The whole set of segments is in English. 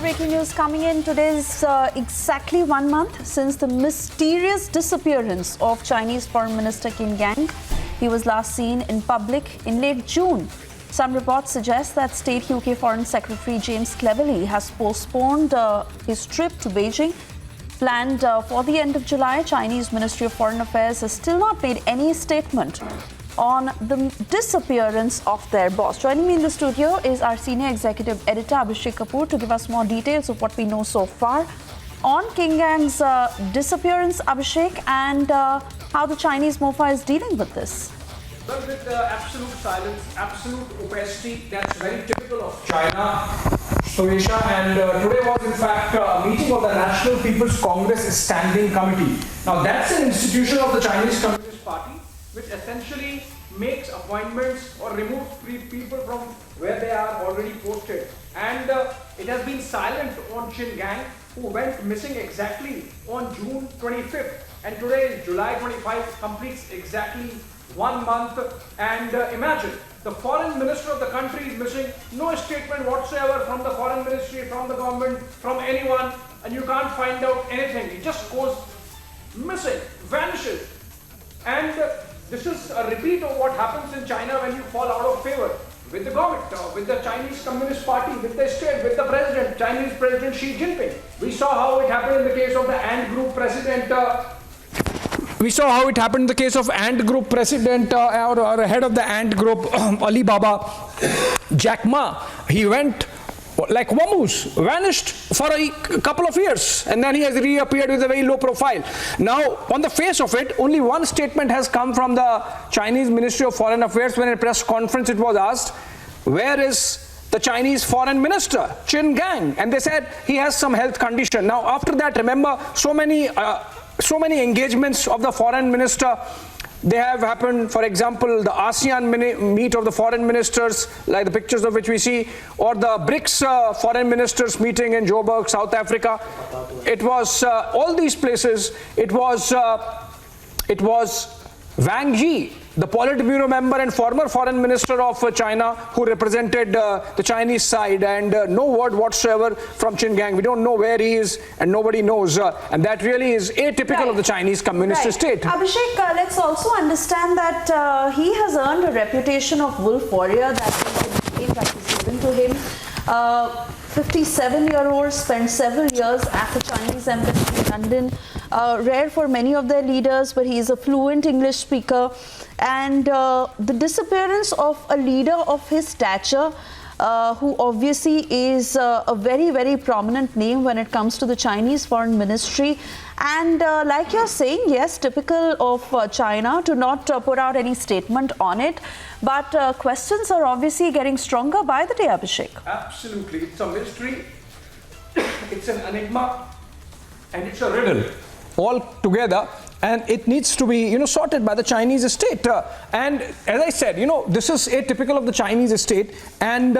breaking news coming in. Today is exactly 1 month since the mysterious disappearance of Chinese Foreign Minister Qin Gang. He was last seen in public in late June. Some reports suggest that State UK Foreign Secretary James Cleverly has postponed his trip to Beijing. Planned for the end of July, Chinese Ministry of Foreign Affairs has still not made any statement on the disappearance of their boss. Joining me in the studio is our senior executive editor Abhishek Kapoor to give us more details of what we know so far on Qin Gang's disappearance, Abhishek, and how the Chinese MOFA is dealing with this. Well, with absolute silence, absolute opacity, that's very typical of China, Suesha, and today was in fact a meeting of the National People's Congress Standing Committee. Now that's an institution of the Chinese Communist Party which essentially makes appointments or removes people from where they are already posted. And it has been silent on Qin Gang, who went missing exactly on June 25th. And today is July 25, completes exactly 1 month. And imagine, the foreign minister of the country is missing, no statement whatsoever from the foreign ministry, from the government, from anyone, and you can't find out anything. It just goes missing, vanishes. And this is a repeat of what happens in China when you fall out of favor with the government, with the Chinese Communist Party, with the state, with the president, Chinese President Xi Jinping. We saw how it happened in the case of the Ant Group president. Or head of the Ant Group, Alibaba, Jack Ma. He went like Rumours, vanished for a couple of years, and then he has reappeared with a very low profile. Now, on the face of it, only one statement has come from the Chinese Ministry of Foreign Affairs. When at a press conference it was asked, where is the Chinese Foreign Minister, Qin Gang? And they said he has some health condition. Now, after that, remember, so many engagements of the Foreign Minister, they have happened. For example, the ASEAN meet of the foreign ministers, like the pictures of which we see, or the BRICS foreign ministers meeting in Joburg, South Africa. It was all these places. It was Wang Yi, the Politburo member and former foreign minister of China, who represented the Chinese side, and no word whatsoever from Qin Gang. We don't know where he is, and nobody knows, and that really is atypical of the Chinese communist state. Abhishek, let's also understand that he has earned a reputation of wolf warrior that is given to him. 57-year-old spent several years at the Chinese embassy in London. Rare for many of their leaders, but he is a fluent English speaker. And the disappearance of a leader of his stature, who obviously is a very, very prominent name when it comes to the Chinese Foreign Ministry. And like you're saying, yes, typical of China to not put out any statement on it. But questions are obviously getting stronger by the day, Abhishek. Absolutely. It's a mystery, it's an enigma, and it's a riddle all together. And it needs to be, sorted by the Chinese state. And as I said, this is atypical of the Chinese state. And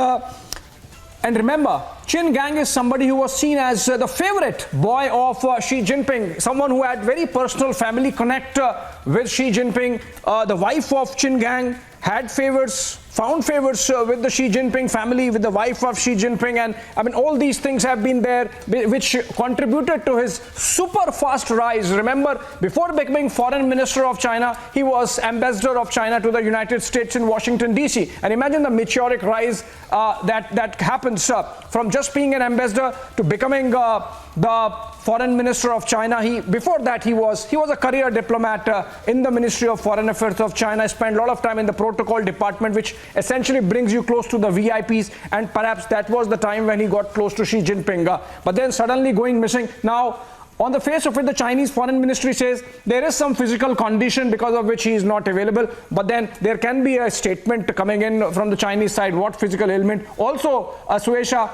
remember, Qin Gang is somebody who was seen as the favorite boy of Xi Jinping, someone who had very personal family connect with Xi Jinping. The wife of Qin Gang had favors, found favors with the Xi Jinping family, with the wife of Xi Jinping, and I mean all these things have been there which contributed to his super fast rise. Remember, before becoming foreign minister of China, he was ambassador of China to the United States in Washington DC, and imagine the meteoric rise that happens from just being an ambassador to becoming the foreign minister of China. Before that he was a career diplomat in the Ministry of Foreign Affairs of China. Spent a lot of time in the protocol department, which essentially brings you close to the VIPs, and perhaps that was the time when he got close to Xi Jinping. But then suddenly going missing. Now, on the face of it, the Chinese Foreign Ministry says there is some physical condition because of which he is not available, but then there can be a statement coming in from the Chinese side. What physical ailment? Also, Suesha,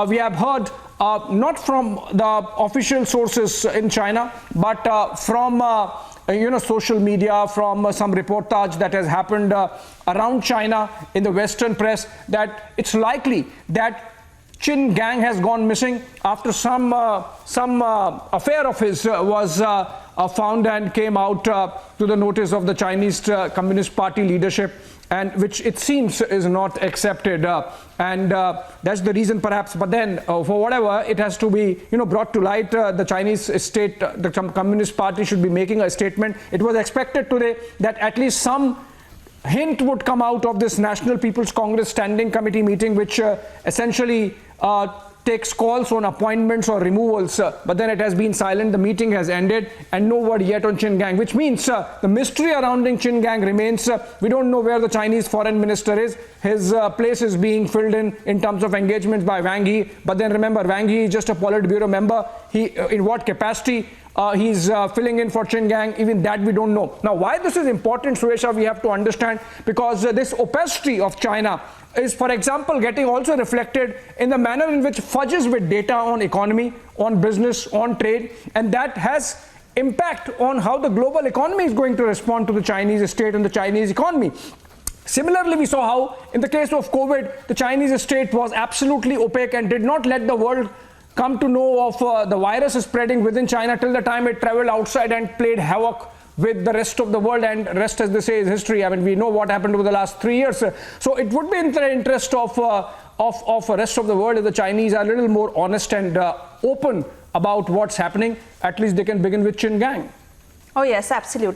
we have heard not from the official sources in China, but from social media, from some reportage that has happened around China in the Western press, that it's likely that Qin Gang has gone missing after some affair of his was found and came out to the notice of the Chinese Communist Party leadership. and which it seems is not accepted, and that's the reason perhaps. But then for whatever, it has to be brought to light. The Chinese state, the Communist Party should be making a statement. It was expected today that at least some hint would come out of this National People's Congress Standing Committee meeting, which essentially takes calls on appointments or removals, but then it has been silent. The meeting has ended and no word yet on Qin Gang, which means the mystery surrounding Qin Gang remains. We don't know where the Chinese foreign minister is. His place is being filled in terms of engagements by Wang Yi, but then remember, Wang Yi is just a Politburo member. In what capacity he's filling in for Qin Gang, even that we don't know. Now, why this is important, Suresha, we have to understand, because this opacity of China is, for example, getting also reflected in the manner in which fudges with data on economy, on business, on trade, and that has impact on how the global economy is going to respond to the Chinese state and the Chinese economy. Similarly, we saw how in the case of COVID, the Chinese state was absolutely opaque and did not let the world come to know of the virus spreading within China till the time it traveled outside and played havoc with the rest of the world, and rest, as they say, is history. I mean, we know what happened over the last 3 years. So it would be in the interest of the rest of the world if the Chinese are a little more honest and open about what's happening. At least they can begin with Qin Gang. Oh yes, absolutely.